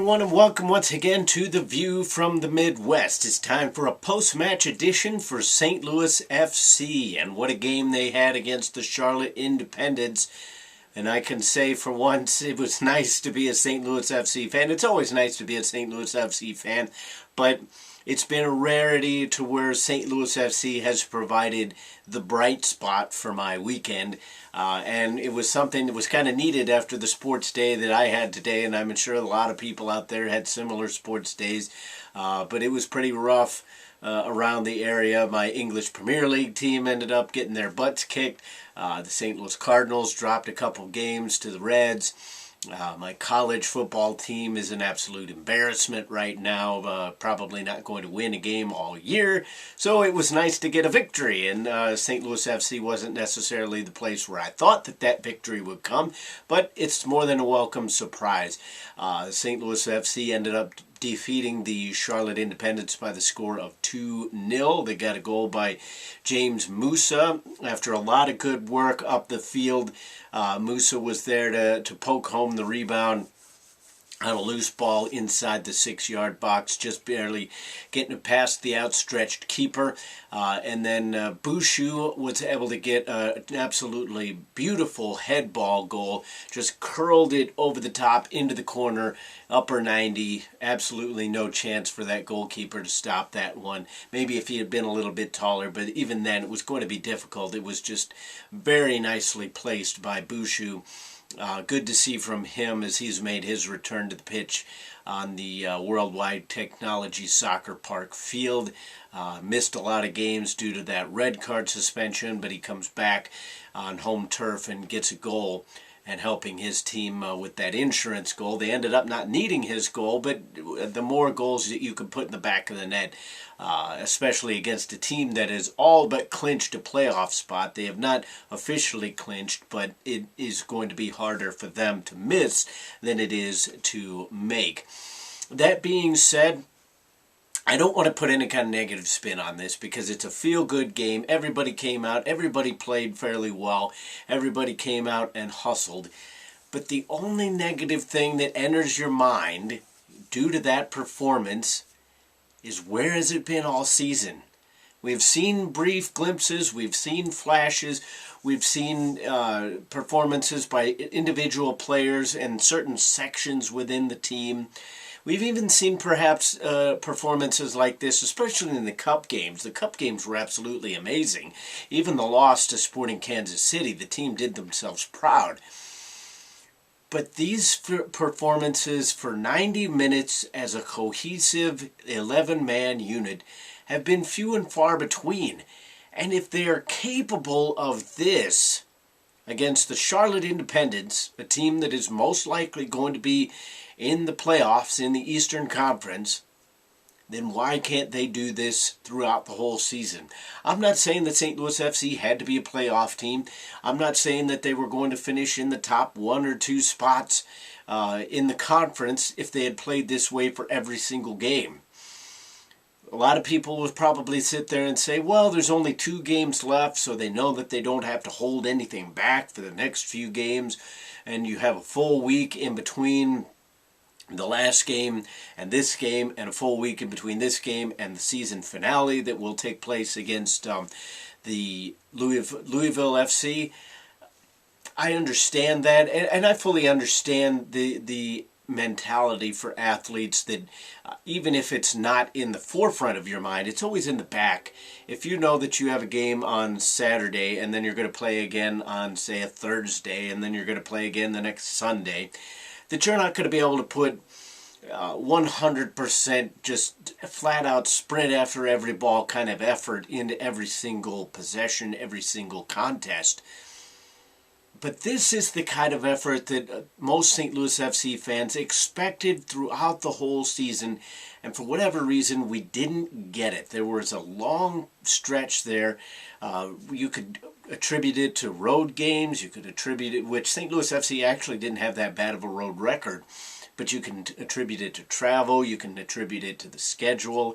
everyone, and welcome once again to The View from the Midwest. It's time for a post-match edition for St. Louis FC, and what a game they had against the Charlotte Independents. And I can say for once, it was nice to be a St. Louis FC fan. It's always nice to be a St. Louis FC fan, but it's been a rarity to where St. Louis FC has provided the bright spot for my weekend. And it was something that was kind of needed after the sports day that I had today, and I'm sure a lot of people out there had similar sports days. But it was pretty rough around the area. My English Premier League team ended up getting their butts kicked. The St. Louis Cardinals dropped a couple games to the Reds. My college football team is an absolute embarrassment right now, probably not going to win a game all year, so it was nice to get a victory, and St. Louis FC wasn't necessarily the place where I thought that victory would come, but it's more than a welcome surprise. St. Louis FC ended up defeating the Charlotte Independents by the score of 2-0. They got a goal by James Musa after a lot of good work up the field. Musa was there to poke home the rebound on a loose ball inside the 6-yard box, just barely getting it past the outstretched keeper. And then Bushu was able to get an absolutely beautiful head ball goal, just curled it over the top into the corner, upper 90. Absolutely no chance for that goalkeeper to stop that one. Maybe if he had been a little bit taller, but even then it was going to be difficult. It was just very nicely placed by Bushu. Good to see from him as he's made his return to the pitch on the Worldwide Technology Soccer Park field. Missed a lot of games due to that red card suspension, but he comes back on home turf and gets a goal and helping his team with that insurance goal. They ended up not needing his goal, but the more goals that you could put in the back of the net, especially against a team that has all but clinched a playoff spot. They have not officially clinched, but it is going to be harder for them to miss than it is to make. That being said, I don't want to put any kind of negative spin on this because it's a feel-good game. Everybody came out. Everybody played fairly well. Everybody came out and hustled. But the only negative thing that enters your mind due to that performance is, where has it been all season? We've seen brief glimpses. We've seen flashes. We've seen performances by individual players and certain sections within the team. We've even seen perhaps performances like this, especially in the Cup games. The Cup games were absolutely amazing. Even the loss to Sporting Kansas City, the team did themselves proud. But these performances for 90 minutes as a cohesive 11-man unit have been few and far between. And if they are capable of this against the Charlotte Independents, a team that is most likely going to be in the playoffs in the Eastern Conference, then why can't they do this throughout the whole season? I'm not saying that St. Louis FC had to be a playoff team. I'm not saying that they were going to finish in the top 1 or 2 spots in the conference if they had played this way for every single game. A lot of people would probably sit there and say, well, there's only 2 games left, so they know that they don't have to hold anything back for the next few games, and you have a full week in between the last game and this game, and a full week in between this game and the season finale that will take place against the Louisville FC. I understand that, and I fully understand the mentality for athletes that even if it's not in the forefront of your mind, it's always in the back. If you know that you have a game on Saturday and then you're going to play again on, say, a Thursday, and then you're going to play again the next Sunday, that you're not going to be able to put 100% just flat out sprint after every ball kind of effort into every single possession, every single contest. But this is the kind of effort that most St. Louis FC fans expected throughout the whole season, and for whatever reason we didn't get it. There was a long stretch there. You could attribute it to road games. You could attribute it, which St. Louis FC actually didn't have that bad of a road record, but you can attribute it to travel. You can attribute it to the schedule.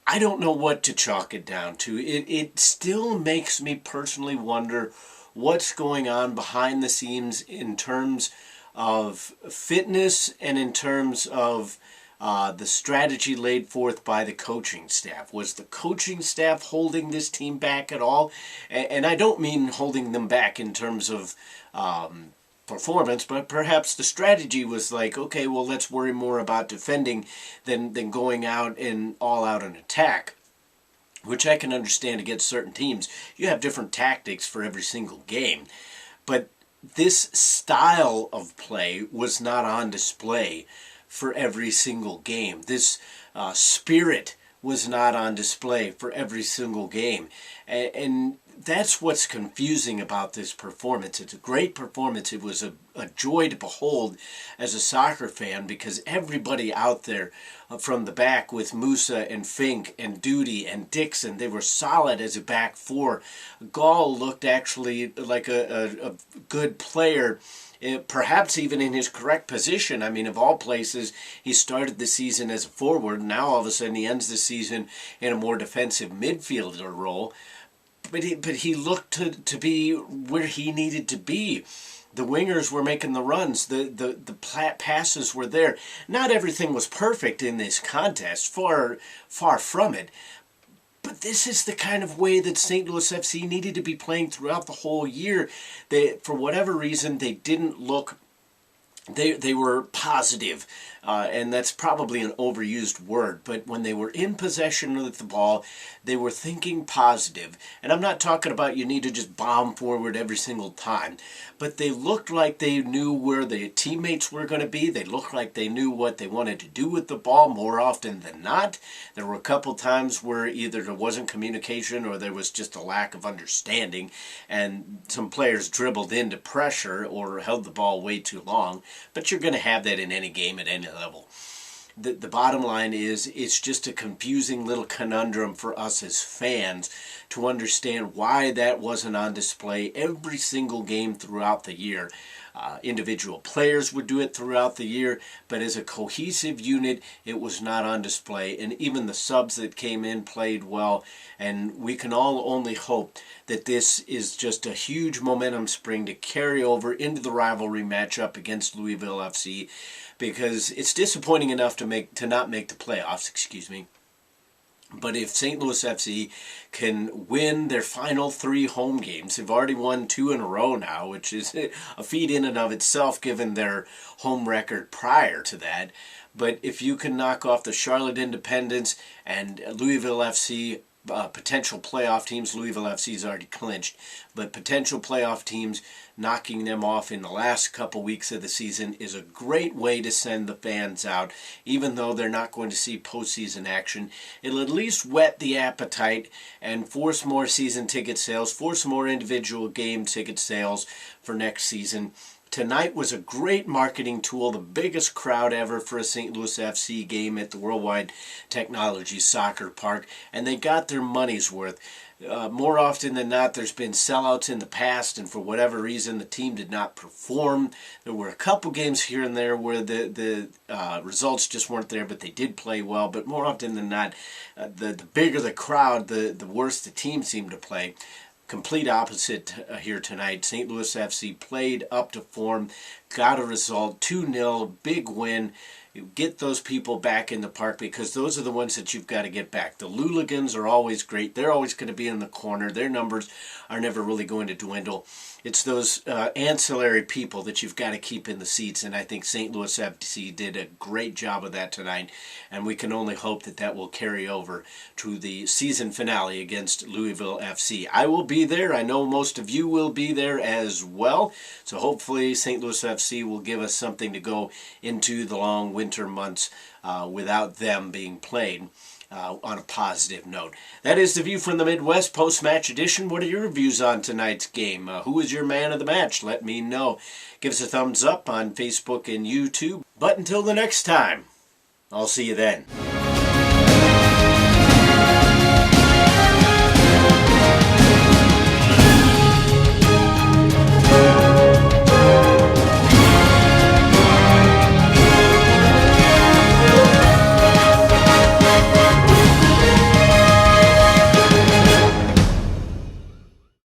I don't know what to chalk it down to. It still makes me personally wonder what's going on behind the scenes in terms of fitness and in terms of the strategy laid forth by the coaching staff. Was the coaching staff holding this team back at all? And I don't mean holding them back in terms of performance, but perhaps the strategy was like, okay, well, let's worry more about defending than going out and all out an attack, which I can understand against certain teams. You have different tactics for every single game, but this style of play was not on display for every single game. This spirit was not on display for every single game. And that's what's confusing about this performance. It's a great performance. It was a joy to behold as a soccer fan, because everybody out there from the back with Musa and Fink and Duty and Dixon, they were solid as a back four. Gall looked actually like a good player, perhaps even in his correct position. I mean, of all places, he started the season as a forward. Now all of a sudden he ends the season in a more defensive midfielder role. But he looked to be where he needed to be. The wingers were making the runs. The passes were there. Not everything was perfect in this contest. Far from it. But this is the kind of way that St. Louis FC needed to be playing throughout the whole year. For whatever reason, they didn't look... They were positive, and that's probably an overused word, but when they were in possession of the ball, they were thinking positive. And I'm not talking about you need to just bomb forward every single time, but they looked like they knew where the teammates were going to be. They looked like they knew what they wanted to do with the ball more often than not. There were a couple times where either there wasn't communication or there was just a lack of understanding, and some players dribbled into pressure or held the ball way too long. But you're going to have that in any game at any level. The bottom line is, it's just a confusing little conundrum for us as fans to understand why that wasn't on display every single game throughout the year. Individual players would do it throughout the year, but as a cohesive unit, it was not on display. And even the subs that came in played well. And we can all only hope that this is just a huge momentum spring to carry over into the rivalry matchup against Louisville FC, because it's disappointing enough to not make the playoffs, But if St. Louis FC can win their final 3 home games, they've already won 2 in a row now, which is a feat in and of itself given their home record prior to that. But if you can knock off the Charlotte Independents and Louisville FC, potential playoff teams, Louisville FC's already clinched, but potential playoff teams, knocking them off in the last couple weeks of the season is a great way to send the fans out. Even though they're not going to see postseason action, it'll at least whet the appetite and force more season ticket sales, force more individual game ticket sales for next season. Tonight was a great marketing tool, the biggest crowd ever for a St. Louis FC game at the Worldwide Technology Soccer Park, and they got their money's worth. More often than not, there's been sellouts in the past, and for whatever reason, the team did not perform. There were a couple games here and there where the results just weren't there, but they did play well. But more often than not, the bigger the crowd, the worse the team seemed to play. Complete opposite here tonight. St. Louis FC played up to form, got a result, 2-0, big win. You get those people back in the park, because those are the ones that you've got to get back. The Luligans are always great. They're always going to be in the corner. Their numbers are never really going to dwindle. It's those ancillary people that you've got to keep in the seats, and I think St. Louis FC did a great job of that tonight, and we can only hope that that will carry over to the season finale against Louisville FC. I will be there. I know most of you will be there as well, so hopefully St. Louis FC will give us something to go into the long winter months without them being played. On a positive note. That is the View from the Midwest post-match edition. What are your views on tonight's game? Who is your man of the match? Let me know. Give us a thumbs up on Facebook and YouTube. But until the next time, I'll see you then.